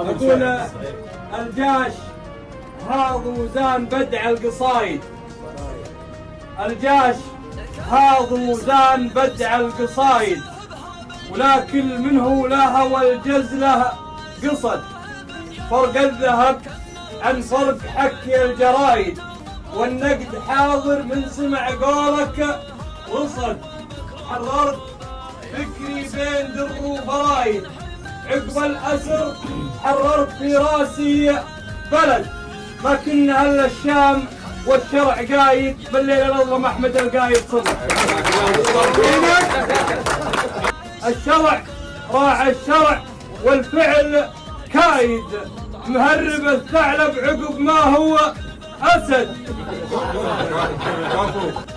يقول الجاش هاض وزان بدع القصايد، الجاش هاض وزان بدع القصايد، ولكن منه لا هوى الجزلة قصد، فرق الذهب عن فرق حكي الجرايد، والنقد حاضر من سمع قولك رصد، حررت فكري بين در وبرايد، عقب الأسر حررت في راسي بلد، ما كنا هلا الشام والشرع قايد، بالليل الأظلم أحمد القايد صبح. الشرع راعى الشرع والفعل كايد، مهرب الثعلب عقب ما هو أسد.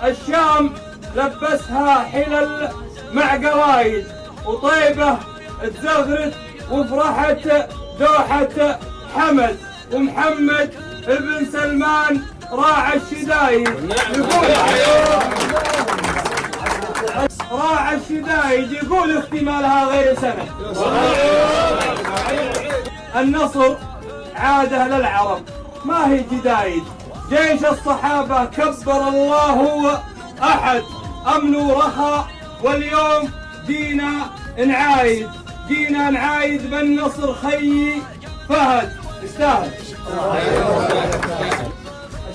الشام لبسها حلل مع قرايد، وطيبة تزغرت وفرحت دوحة حمد، ومحمد ابن سلمان راعى الشدايد، يقول راعى الشدايد، يقول احتمالها غير سنة. النصر عاده للعرب ما هي جدايد، جيش الصحابة كبر الله أحد، أمن ورخاء واليوم جينا نعايد، جينا نعايد بالنصر خيي فهد يستاهل.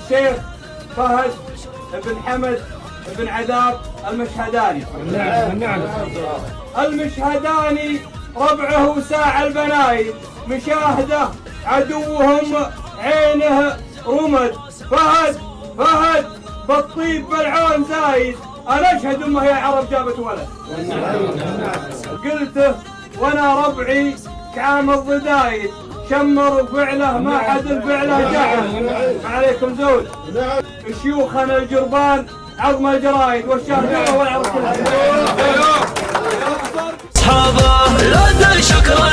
الشيخ فهد بن حمد بن عذاب المشهداني، المشهداني ربعه ساع البنايد، مشاهده عدوهم عينه رمد، فهد بالطيب بالعون زايد، انا اشهد امه يا عرب جابت ولد. قلته وانا ربعي كعام الضدايد، شمر فعله ما حد الفعله جعل، عليكم زود. شيوخنا الجربان عظم الجرايد والشهداء والعرب كلها. اصحابه لا شكرا